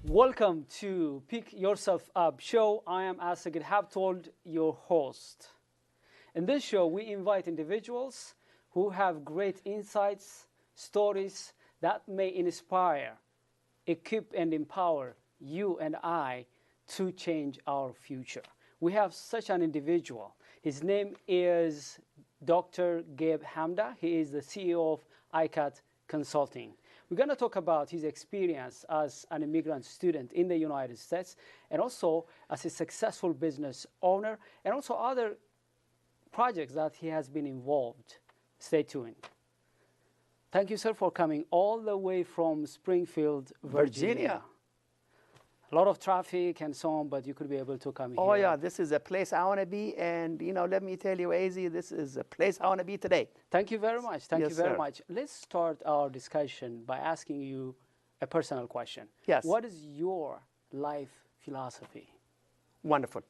Welcome to Pick Yourself Up show. I am Dr Gabe Hamda, your host. In this show, we invite individuals who have great insights, stories that may inspire, equip, and empower you and I to change our future. We have such an individual. His name is Dr. Gabe Hamda. He is the CEO of ICATT Consulting. We're going to talk about his experience as an immigrant student in the United States and also as a successful business owner and also other projects that he has been involved. Stay tuned. Thank you, sir, for coming all the way from Springfield, Virginia. A lot of traffic and so on, but you could be able to come here. Oh, yeah, this is a place I want to be. And, you know, let me tell you, AZ, this is a place I want to be today. Thank you very much. Thank Yes, you very sir. much. Let's start our discussion by asking you a personal question. Yes. What is your life philosophy? Wonderful.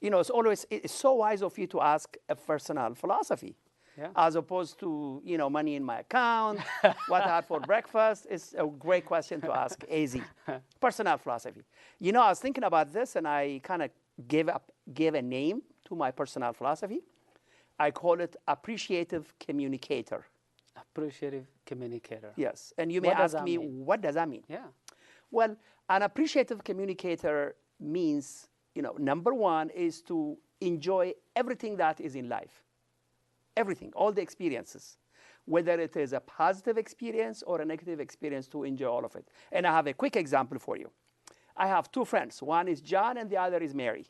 You know, it's so wise of you to ask a personal philosophy. Yeah. As opposed to, you know, money in my account, what I had for breakfast. It's a great question to ask, AZ. Personal philosophy. You know, I was thinking about this and I kind of gave a name to my personal philosophy. I call it appreciative communicator. Appreciative communicator. Yes. And you may What does ask that me, mean? what does that mean? Yeah. Well, an appreciative communicator means, you know, number one is to enjoy everything that is in life. Everything, all the experiences, whether it is a positive experience or a negative experience, to enjoy all of it. And I have a quick example for you. I have two friends. One is John and the other is Mary.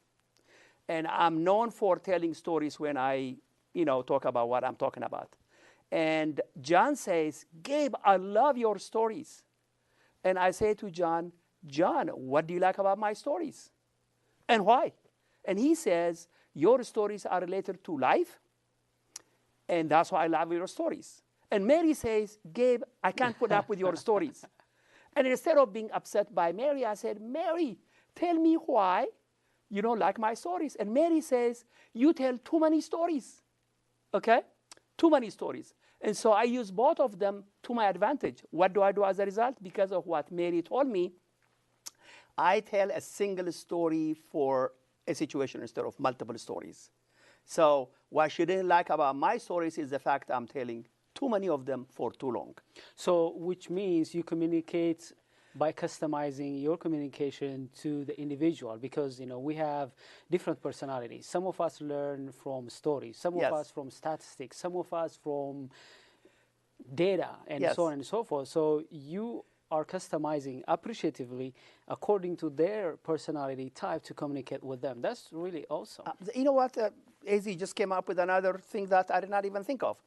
And I'm known for telling stories when I, you know, talk about what I'm talking about. And John says, Gabe, I love your stories. And I say to John, John, what do you like about my stories? And why? And he says, your stories are related to life. And that's why I love your stories. And Mary says, Gabe, I can't put up with your stories. And instead of being upset by Mary, I said, Mary, tell me why you don't like my stories. And Mary says, you tell too many stories. Okay? Too many stories. And so I use both of them to my advantage. What do I do as a result? Because of what Mary told me, I tell a single story for a situation instead of multiple stories. So what she didn't like about my stories is the fact I'm telling too many of them for too long. So, which means you communicate by customizing your communication to the individual, because, you know, we have different personalities. Some of us learn from stories, some Yes. of us from statistics, some of us from data, and Yes. so on and so forth. So you are customizing appreciatively according to their personality type to communicate with them. That's really awesome. You know what? AZ just came up with another thing that I did not even think of.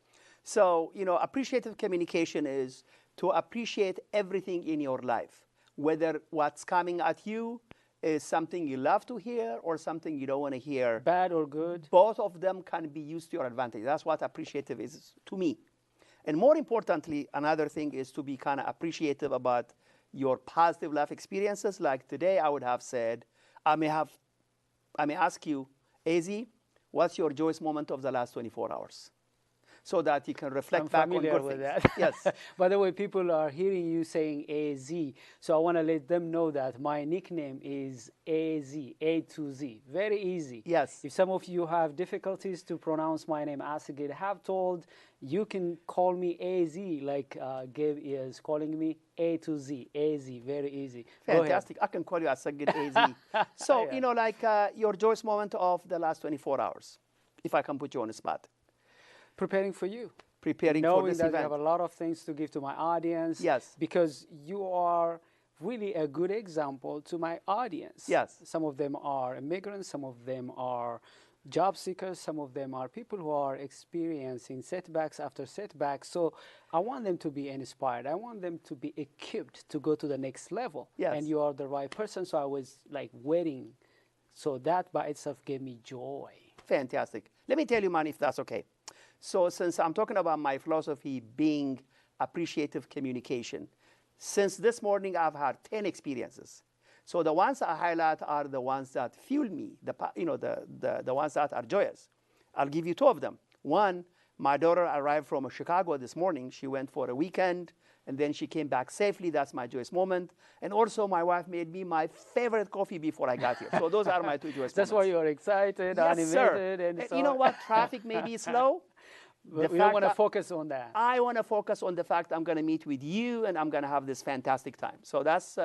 So, you know, appreciative communication is to appreciate everything in your life, whether what's coming at you is something you love to hear or something you don't want to hear. Bad or good? Both of them can be used to your advantage. That's what appreciative is to me. And more importantly, another thing is to be kind of appreciative about your positive life experiences. Like today, I would have said, I may ask you, AZ, what's your joyous moment of the last 24 hours? So that you can reflect back on good with things. that. Yes. By the way, people are hearing you saying AZ, so I want to let them know that my nickname is AZ, A to Z. Very easy. Yes. If some of you have difficulties to pronounce my name, as Gabe have told, you can call me AZ, like Gabe is calling me A to Z. AZ, very easy. Fantastic. I can call you Asagid AZ. So, Yeah. you know, like your joyous moment of the last 24 hours, if I can put you on the spot. Preparing for you. Preparing Knowing for this that event. you have a lot of things to give to my audience. Yes. Because you are really a good example to my audience. Yes. Some of them are immigrants, some of them are job seekers, some of them are people who are experiencing setbacks after setbacks. So I want them to be inspired. I want them to be equipped to go to the next level. Yes. And you are the right person. So I was like waiting. So that by itself gave me joy. Fantastic. Let me tell you, man, if that's okay. So since I'm talking about my philosophy being appreciative communication, since this morning I've had 10 experiences. So the ones I highlight are the ones that fuel me, the ones that are joyous. I'll give you two of them. One, my daughter arrived from Chicago this morning. She went for a weekend, and then she came back safely. That's my joyous moment. And also, my wife made me my favorite coffee before I got here. So those are my two joyous That's moments. why you're excited, yes, animated. Sir. And so you know what? Traffic may be slow. But we don't want to focus on that. I want to focus on the fact I'm going to meet with you, and I'm going to have this fantastic time. So that's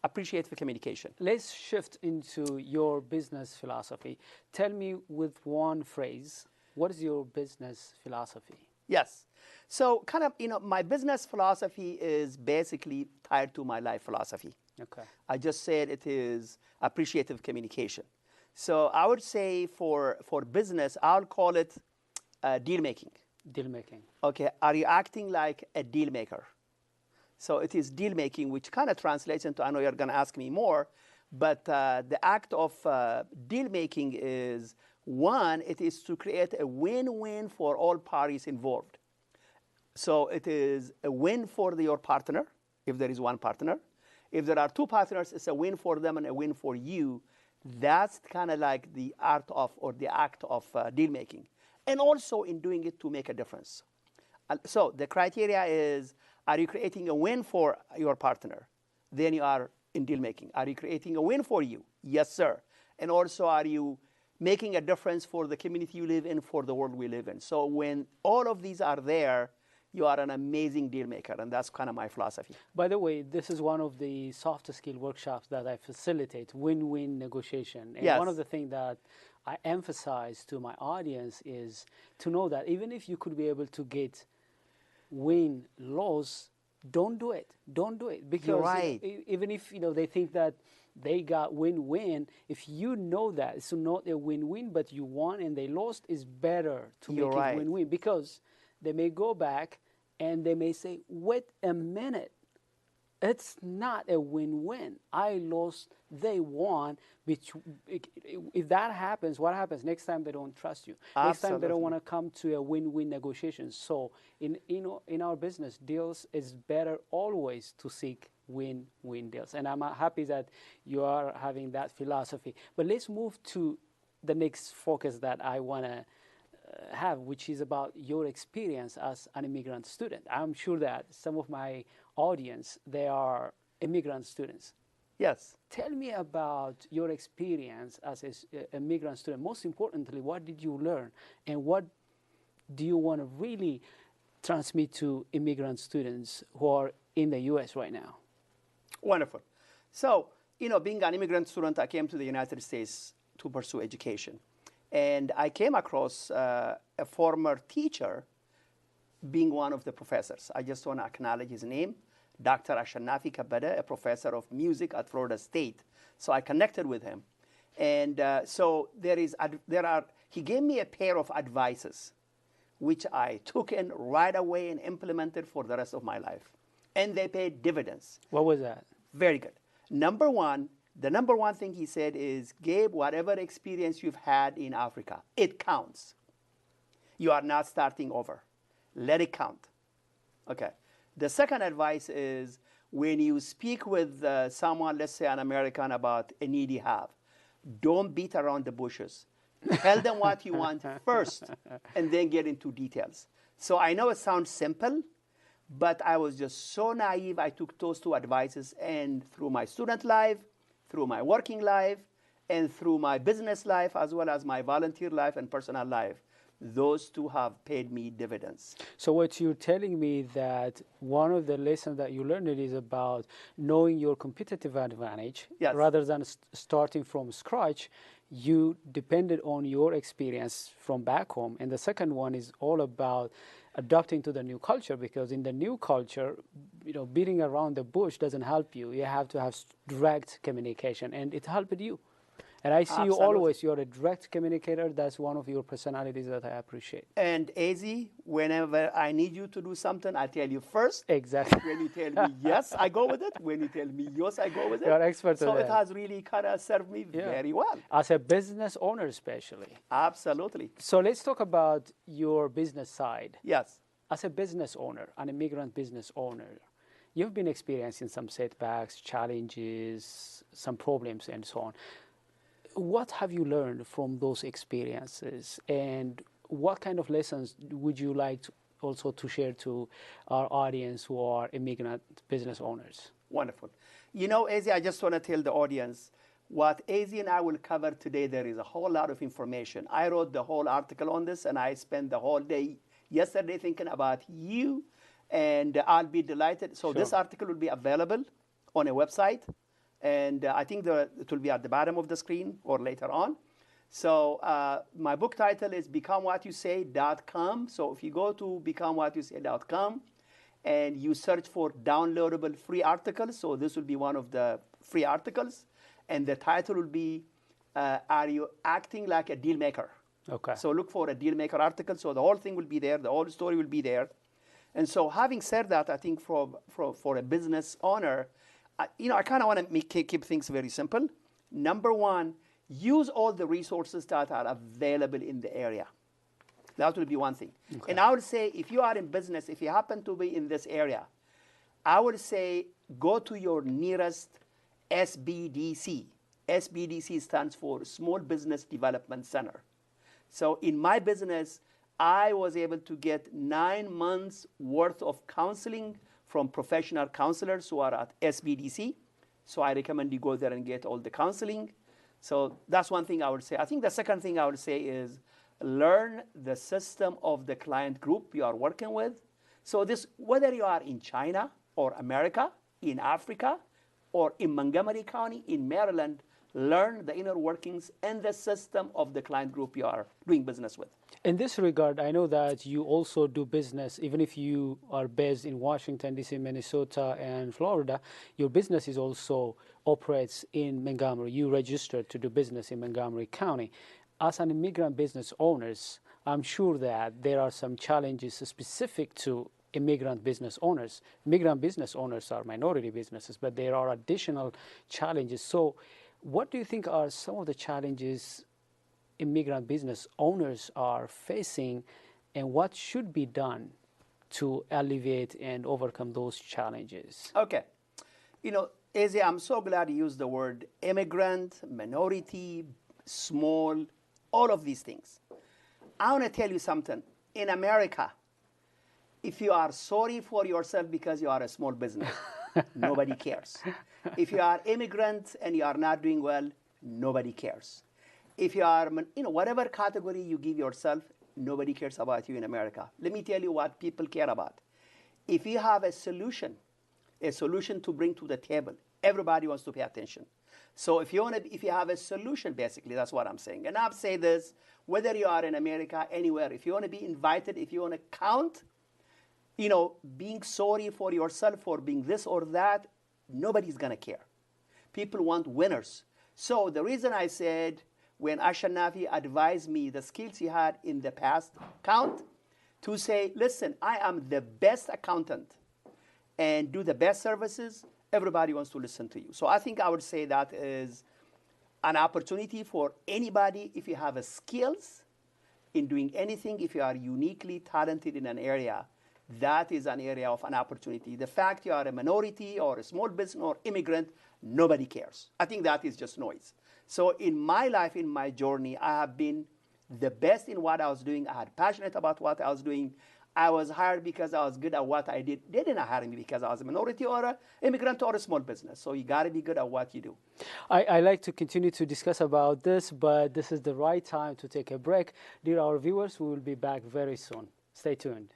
appreciative communication. Let's shift into your business philosophy. Tell me with one phrase, what is your business philosophy? Yes. So kind of, my business philosophy is basically tied to my life philosophy. Okay. I just said it is appreciative communication. So I would say for business, I'll call it deal making. Deal making. Okay. Are you acting like a deal maker? So it is deal making, which kind of translates into, I know you're going to ask me more, but the act of deal making is, one, it is to create a win-win for all parties involved. So it is a win for your partner, if there is one partner. If there are two partners, it's a win for them and a win for you. That's kind of like the art of, or the act of deal making. And also in doing it to make a difference. So the criteria is, are you creating a win for your partner? Then you are in deal making. Are you creating a win for you? Yes, sir. And also, are you making a difference for the community you live in, for the world we live in? So when all of these are there, you are an amazing deal maker, and that's kind of my philosophy. By the way, this is one of the soft skill workshops that I facilitate, win-win negotiation. And yes. One of the things that I emphasize to my audience is to know that even if you could be able to get win-loss, don't do it. Don't do it. Because you're right. Even if they think that they got win-win, if you know that it's not a win-win, but you won and they lost, it's better to you're make right. it win-win, because they may go back and they may say, wait a minute, it's not a win-win. I lost, they won. Which, if that happens, what happens? Next time they don't trust you. Absolutely. Next time they don't want to come to a win-win negotiation. So in our business deals, it's better always to seek win-win deals. And I'm happy that you are having that philosophy. But let's move to the next focus that I want to have, which is about your experience as an immigrant student. I'm sure that some of my audience, they are immigrant students. Yes. Tell me about your experience as an immigrant student. Most importantly, what did you learn, and what do you want to really transmit to immigrant students who are in the U.S. right now? Wonderful. So, being an immigrant student, I came to the United States to pursue education. And I came across a former teacher being one of the professors. I just want to acknowledge his name, Dr. Ashanafi Kabada, a professor of music at Florida State. So I connected with him. And so he gave me a pair of advices, which I took in right away and implemented for the rest of my life. And they paid dividends. What was that? Very good. The number one thing he said is, Gabe, whatever experience you've had in Africa, it counts. You are not starting over. Let it count. Okay. The second advice is, when you speak with someone, let's say an American, about a need you have, don't beat around the bushes. Tell them what you want first, and then get into details. So I know it sounds simple, but I was just so naive. I took those two advices, and through my student life, through my working life, and through my business life, as well as my volunteer life and personal life, those two have paid me dividends. So what you're telling me, that one of the lessons that you learned is about knowing your competitive advantage. Yes. Rather than starting from scratch, you depended on your experience from back home. And the second one is all about adapting to the new culture, because in the new culture, beating around the bush doesn't help you. You have to have direct communication, and it helped you. And I see you Absolutely. always, you're a direct communicator. That's one of your personalities that I appreciate. And AZ, whenever I need you to do something, I tell you first. Exactly. When you tell me yes, I go with it. When you tell me yes, I go with it. You're an expert So at it that. has really kind of served me very well. As a business owner especially. Absolutely. So let's talk about your business side. Yes. As a business owner, an immigrant business owner, you've been experiencing some setbacks, challenges, some problems, and so on. What have you learned from those experiences, and what kind of lessons would you like to also to share to our audience who are immigrant business owners? Wonderful. You know, AZ, I just want to tell the audience what AZ and I will cover today. There is a whole lot of information. I wrote the whole article on this, and I spent the whole day yesterday thinking about you, and I'll be delighted. So this article will be available on a website, and I think it will be at the bottom of the screen or later on. So my book title is becomewhatyousay.com. So if you go to becomewhatyousay.com and you search for downloadable free articles, so this will be one of the free articles, and the title will be, Are You Acting Like a Deal Maker? Okay. So look for a deal maker article. So the whole thing will be there. The whole story will be there. And so having said that, I think for a business owner, I kind of want to keep things very simple. Number one, use all the resources that are available in the area. That will be one thing. Okay. And I would say if you are in business, if you happen to be in this area, I would say go to your nearest SBDC. SBDC stands for Small Business Development Center. So in my business, I was able to get 9 months worth of counseling from professional counselors who are at SBDC. So I recommend you go there and get all the counseling. So that's one thing I would say. I think the second thing I would say is learn the system of the client group you are working with. So this, whether you are in China or America, in Africa, or in Montgomery County, in Maryland, learn the inner workings and the system of the client group you are doing business with. In this regard, I know that you also do business, even if you are based in Washington, D.C., Minnesota, and Florida, your business is also operates in Montgomery. You registered to do business in Montgomery County. As an immigrant business owners, I'm sure that there are some challenges specific to immigrant business owners. Immigrant business owners are minority businesses, but there are additional challenges. So what do you think are some of the challenges immigrant business owners are facing, and what should be done to alleviate and overcome those challenges? Okay. You know, AZ, I'm so glad you used the word immigrant, minority, small, all of these things. I want to tell you something. In America, if you are sorry for yourself because you are a small business, nobody cares. If you are immigrant and you are not doing well, nobody cares. If you are, whatever category you give yourself, nobody cares about you in America. Let me tell you what people care about. If you have a solution to bring to the table, everybody wants to pay attention. So if you have a solution, basically, that's what I'm saying. And I'll say this, whether you are in America, anywhere, if you want to be invited, if you want to count, being sorry for yourself for being this or that, nobody's going to care. People want winners. So the reason I said when Ashanafi advised me the skills he had in the past, count, to say, listen, I am the best accountant and do the best services, everybody wants to listen to you. So I think I would say that is an opportunity for anybody if you have a skills in doing anything, if you are uniquely talented in an area, that is an area of an opportunity. The fact you are a minority or a small business or immigrant, nobody cares. I think that is just noise. So in my life, in my journey, I have been the best in what I was doing. I had passionate about what I was doing. I was hired because I was good at what I did. They didn't hire me because I was a minority or an immigrant or a small business. So you got to be good at what you do. I like to continue to discuss about this, but this is the right time to take a break. Dear our viewers, we will be back very soon. Stay tuned.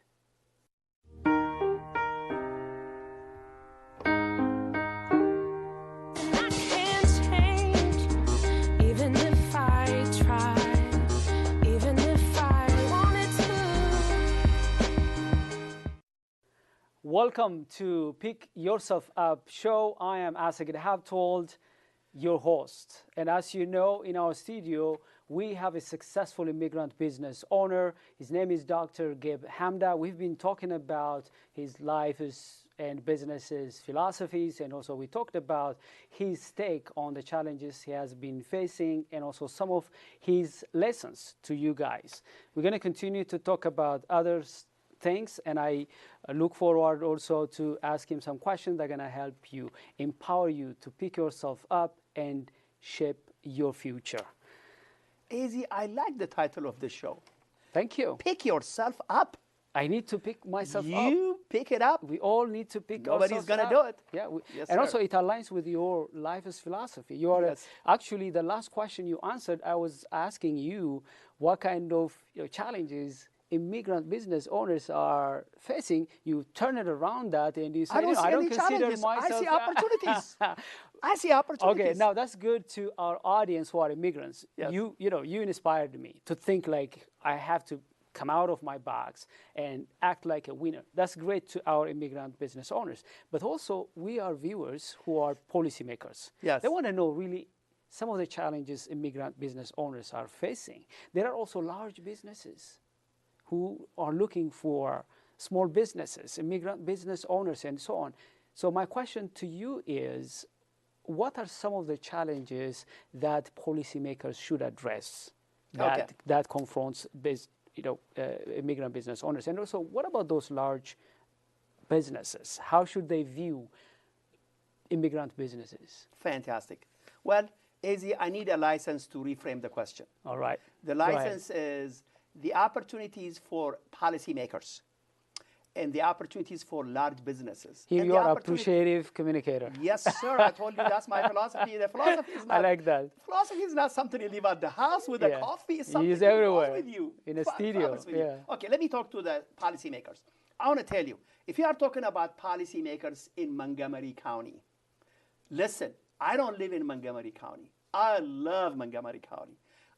Welcome to Pick Yourself Up show. I am, as I have told, your host. And as you know, in our studio, we have a successful immigrant business owner. His name is Dr. Gabe Hamda. We've been talking about his life and businesses philosophies, and also we talked about his take on the challenges he has been facing and also some of his lessons to you guys. We're going to continue to talk about other things, and I look forward also to ask him some questions that are going to help you, empower you to pick yourself up and shape your future. Easy, I like the title of the show. Thank you. Pick yourself up. I need to pick myself up. You pick it up. We all need to pick Nobody's ourselves gonna up. do it. Yeah, Yes, and sir. also it aligns with your life's philosophy. You are Yes. actually the last question you answered. I was asking you what kind of challenges immigrant business owners are facing. You turn it around that and you say, I don't see I don't any consider challenges. myself. I see opportunities. I see opportunities. Okay, now that's good to our audience who are immigrants. Yes. You inspired me to think like I have to come out of my box and act like a winner. That's great to our immigrant business owners. But also we are viewers who are policymakers. Yes. They want to know really some of the challenges immigrant business owners are facing. There are also large businesses who are looking for small businesses, immigrant business owners, and so on. So my question to you is, what are some of the challenges that policymakers should address that confronts immigrant business owners? And also, what about those large businesses? How should they view immigrant businesses? Fantastic. Well, Izzy, I need a license to reframe the question. All right. The license is the opportunities for policymakers and the opportunities for large businesses. Here and you are appreciative communicator. Yes, sir. I told you that's my philosophy. The philosophy is not. I like that. Philosophy is not something you leave at the house with a coffee. It's something use that everywhere. goes with you. In a studio. Yeah. Okay, let me talk to the policymakers. I want to tell you, if you are talking about policymakers in Montgomery County, listen, I don't live in Montgomery County. I love Montgomery County.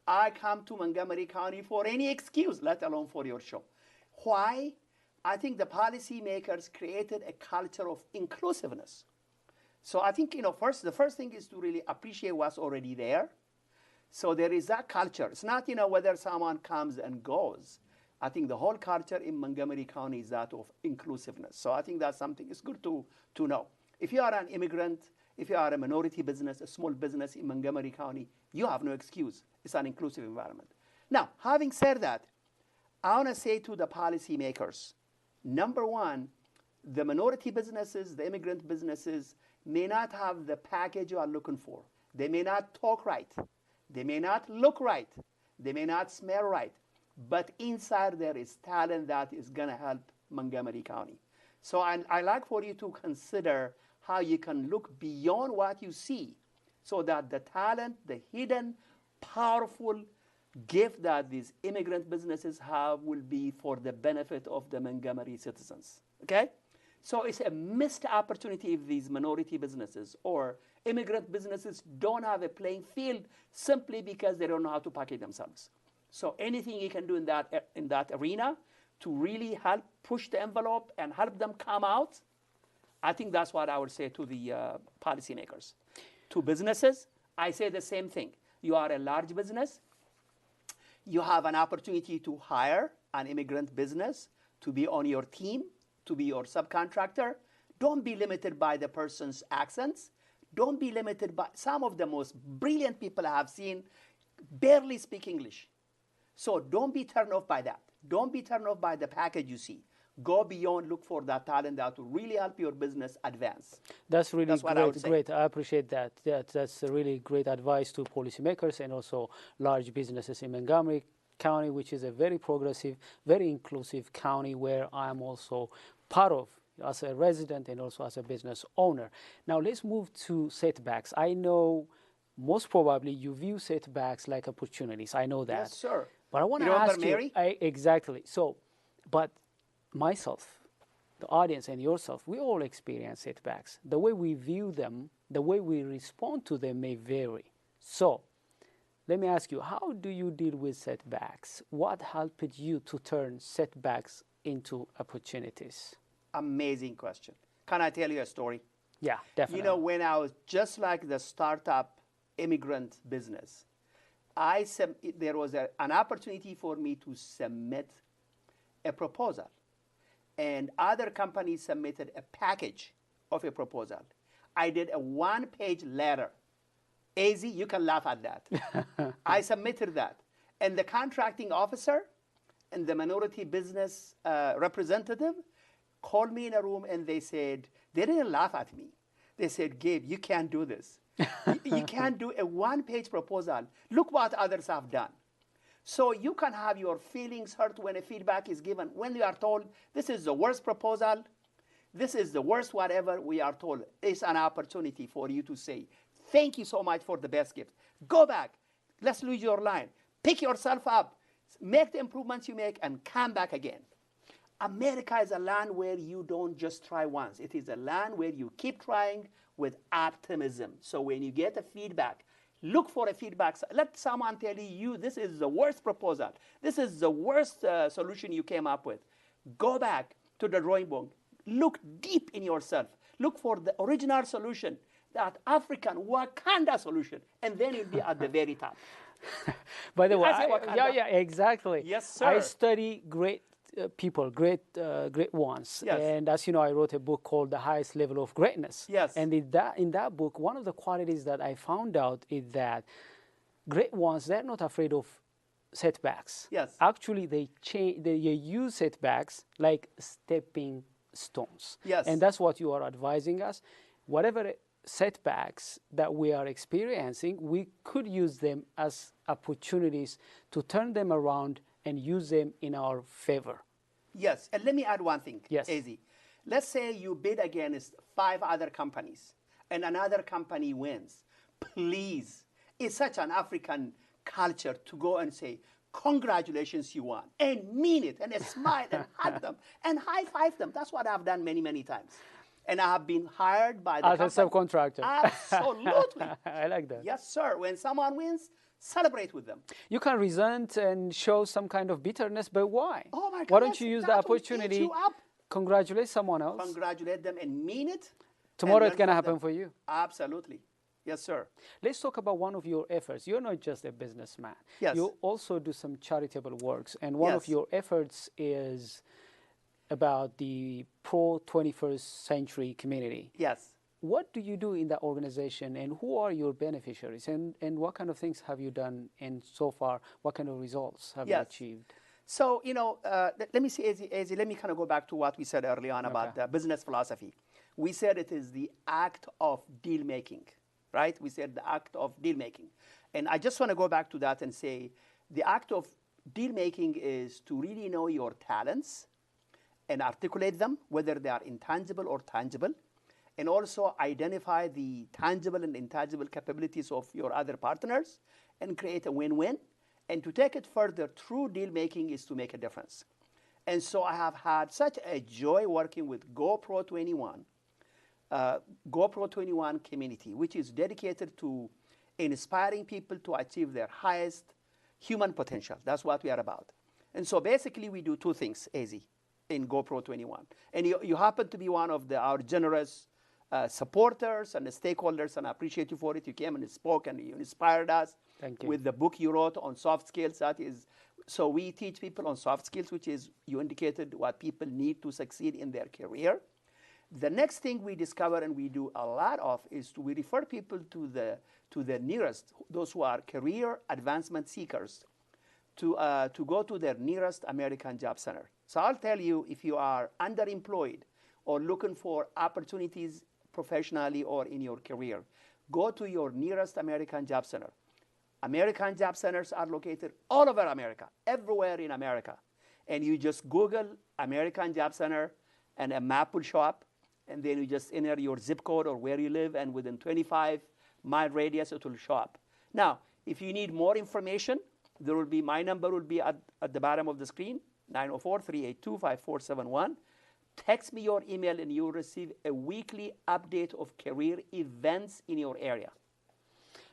I come to Montgomery County for any excuse, let alone for your show. Why? I think the policymakers created a culture of inclusiveness. So I think, the first thing is to really appreciate what's already there. So there is that culture. It's not, whether someone comes and goes. I think the whole culture in Montgomery County is that of inclusiveness. So I think that's something it's good to know. If you are an immigrant, if you are a minority business, a small business in Montgomery County, you have no excuse. It's an inclusive environment. Now, having said that, I want to say to the policymakers, number one, the minority businesses, the immigrant businesses may not have the package you are looking for. They may not talk right. They may not look right. They may not smell right. But inside there is talent that is going to help Montgomery County. So I like for you to consider how you can look beyond what you see so that the talent, the hidden, powerful gift that these immigrant businesses have will be for the benefit of the Montgomery citizens, okay? So it's a missed opportunity if these minority businesses or immigrant businesses don't have a playing field simply because they don't know how to package themselves. So anything you can do in that arena to really help push the envelope and help them come out, I think that's what I would say to the policymakers. To businesses, I say the same thing. You are a large business. You have an opportunity to hire an immigrant business to be on your team, to be your subcontractor. Don't be limited by the person's accents. Don't be limited by some of the most brilliant people I have seen barely speak English. So don't be turned off by that. Don't be turned off by the package you see. Go beyond, look for that talent that will really help your business advance. That's really great. I appreciate that. That's a really great advice to policymakers and also large businesses in Montgomery County, which is a very progressive, very inclusive county where I'm also part of as a resident and also as a business owner. Now let's move to setbacks. I know most probably you view setbacks like opportunities. I know that. Yes, sir. But I want to ask you, exactly. So, but myself, the audience, and yourself, we all experience setbacks. The way we view them, the way we respond to them may vary. So, let me ask you, how do you deal with setbacks? What helped you to turn setbacks into opportunities? Amazing question. Can I tell you a story? Yeah, definitely. When I was just like the startup immigrant business, there was an opportunity for me to submit a proposal. And other companies submitted a package of a proposal. I did a one-page letter. Easy, you can laugh at that. I submitted that. And the contracting officer and the minority business representative called me in a room and they said, they didn't laugh at me. They said, Gabe, you can't do this. You can't do a one-page proposal. Look what others have done. So you can have your feelings hurt when a feedback is given. When you are told, this is the worst proposal, this is the worst whatever, we are told, it's an opportunity for you to say, thank you so much for the best gift. Go back. Let's lose your line. Pick yourself up. Make the improvements you make and come back again. America is a land where you don't just try once. It is a land where you keep trying with optimism. So when you get a feedback, look for a feedback. Let someone tell you, this is the worst proposal. This is the worst solution you came up with. Go back to the drawing board. Look deep in yourself. Look for the original solution, that African Wakanda solution, and then you'll be at the very top. By the way, yeah, exactly. Yes, sir. I study great people, great ones. Yes. And as you know, I wrote a book called The Highest Level of Greatness. Yes. And in that book, one of the qualities that I found out is that great ones, they're not afraid of setbacks. Yes. Actually, they use setbacks like stepping stones. Yes. And that's what you are advising us. Whatever setbacks that we are experiencing, we could use them as opportunities to turn them around and use them in our favor. Yes, and let me add one thing, Yes. Easy. Let's say you bid against 5 other companies and another company wins. Please, it's such an African culture to go and say, congratulations, you won, and mean it, and smile and hug them and high-five them. That's what I've done many, many times. And I have been hired by the As a subcontractor. Absolutely. I like that. Yes, sir. When someone wins, celebrate with them. You can resent and show some kind of bitterness, but why? Oh my God, Why don't yes, you use the that will eat opportunity, you up. congratulate someone else? Congratulate them and mean it. Tomorrow and it's going to learn from happen for you. Absolutely. Yes, sir. Let's talk about one of your efforts. You're not just a businessman. Yes. You also do some charitable works. And one of Yes. your efforts is about the pro-21st century community. Yes. What do you do in that organization, and who are your beneficiaries, and what kind of things have you done, and so far, what kind of results have you Yes. achieved? So, let me see, Easy, let me kind of go back to what we said early on about the business philosophy. We said it is the act of deal making, right? We said the act of deal making. And I just want to go back to that and say the act of deal making is to really know your talents and articulate them, whether they are intangible or tangible, and also identify the tangible and intangible capabilities of your other partners and create a win-win. And to take it further, true deal making is to make a difference. And so I have had such a joy working with GoPro 21, GoPro 21 community, which is dedicated to inspiring people to achieve their highest human potential. That's what we are about. And so basically we do 2 things, Easy, in GoPro 21. And you happen to be one of our generous supporters and stakeholders, and I appreciate you for it. You came and spoke and you inspired us. Thank you. With the book you wrote on soft skills. So we teach people on soft skills, which is, you indicated, what people need to succeed in their career. The next thing we discover and we do a lot of is we refer people to the nearest, those who are career advancement seekers, to go to their nearest American Job Center. So I'll tell you, if you are underemployed or looking for opportunities professionally or in your career, go to your nearest American Job Center. American Job Centers are located all over America, everywhere in America. And you just Google American Job Center and a map will show up. And then you just enter your zip code or where you live, and within 25-mile radius, it will show up. Now, if you need more information, my number will be at the bottom of the screen, 904-382-5471. Text me your email and you will receive a weekly update of career events in your area.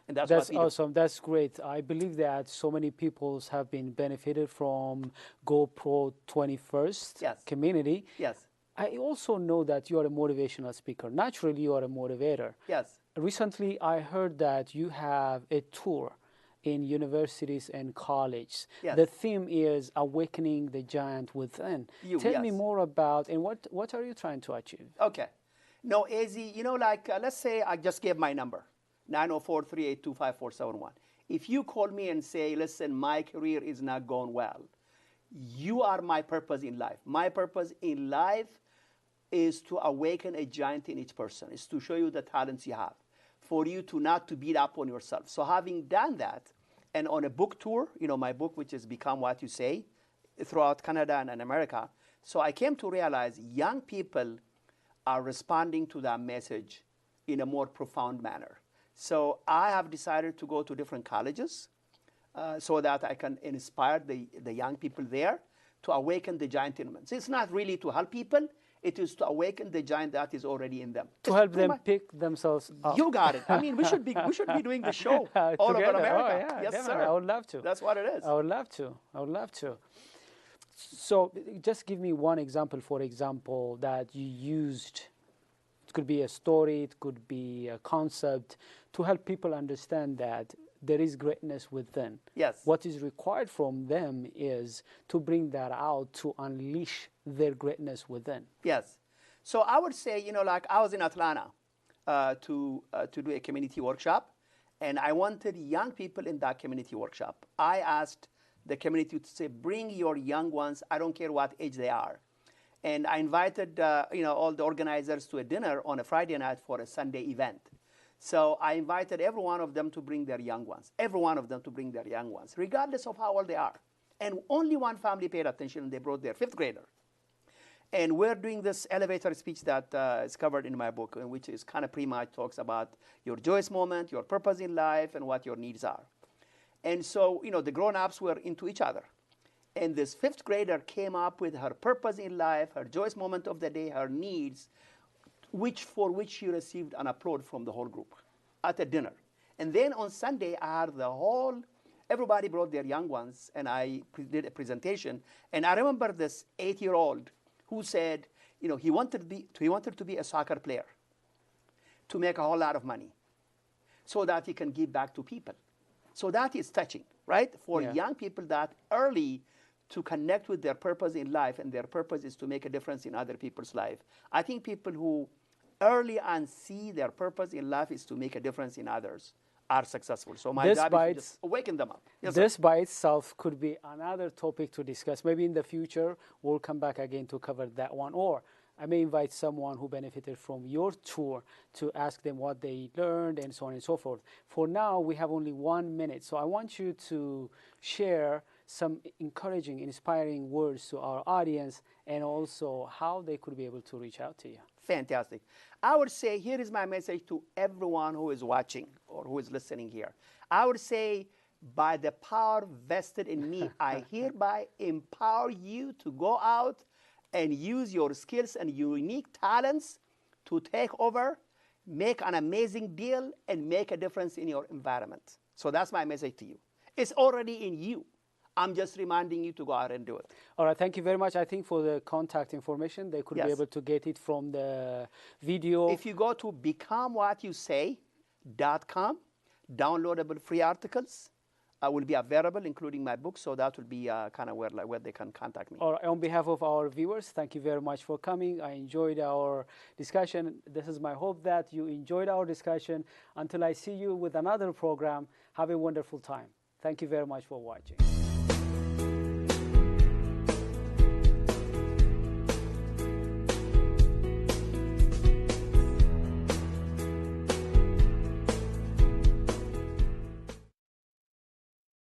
And that's awesome. That's great. I believe that so many people have been benefited from GoPro 21st Yes. community. Yes. I also know that you are a motivational speaker. Naturally, you are a motivator. Yes. Recently, I heard that you have a tour in universities and colleges. Yes. The theme is awakening the giant within. Tell me Yes. more about, and what are you trying to achieve? Okay. No, AZ, like, let's say I just gave my number, 904-382-5471. If you call me and say, listen, my career is not going well, you are my purpose in life. My purpose in life is to awaken a giant in each person, is to show you the talents you have, for you to not to beat up on yourself. So having done that, and on a book tour, my book, which is Become What You Say, throughout Canada and America, so I came to realize young people are responding to that message in a more profound manner. So I have decided to go to different colleges so that I can inspire the young people there to awaken the giant in them. So it's not really to help people, it is to awaken the giant that is already in them. To help them pick themselves up. You got it. I mean, we should be doing the show all over America. Oh, yeah, yes, definitely. sir. I would love to. That's what it is. I would love to. I would love to. So just give me one example, for example, that you used. It could be a story, it could be a concept, to help people understand that there is greatness within. Yes. What is required from them is to bring that out, to unleash their greatness within. Yes. So I would say, like I was in Atlanta to do a community workshop, and I wanted young people in that community workshop. I asked the community to say, bring your young ones, I don't care what age they are. And I invited, all the organizers to a dinner on a Friday night for a Sunday event. So I invited every one of them to bring their young ones, regardless of how old they are. And only one family paid attention, and they brought their 5th grader. And we're doing this elevator speech that is covered in my book, which is kind of pretty much talks about your joyous moment, your purpose in life, and what your needs are. And so, the grown-ups were into each other. And this 5th grader came up with her purpose in life, her joyous moment of the day, her needs, for which she received an applaud from the whole group at a dinner. And then on Sunday, I had everybody brought their young ones, and I did a presentation. And I remember this 8-year-old who said, he wanted to be a soccer player to make a whole lot of money so that he can give back to people. So that is touching, right? For young people that early to connect with their purpose in life, and their purpose is to make a difference in other people's life. I think people who early on see their purpose in life is to make a difference in others are successful. So my job is to just awaken them up. Yes, this sir. by itself could be another topic to discuss. Maybe in the future, we'll come back again to cover that one. Or I may invite someone who benefited from your tour to ask them what they learned and so on and so forth. For now, we have only 1 minute. So I want you to share some encouraging, inspiring words to our audience, and also how they could be able to reach out to you. Fantastic. I would say, here is my message to everyone who is watching or who is listening here. I would say, by the power vested in me, I hereby empower you to go out and use your skills and unique talents to take over, make an amazing deal, and make a difference in your environment. So that's my message to you. It's already in you. I'm just reminding you to go out and do it. All right, thank you very much. I think for the contact information, they could Yes. be able to get it from the video. If you go to becomewhatyousay.com, downloadable free articles will be available, including my book. So that will be kind of where they can contact me. All right, on behalf of our viewers, thank you very much for coming. I enjoyed our discussion. This is my hope that you enjoyed our discussion. Until I see you with another program, have a wonderful time. Thank you very much for watching.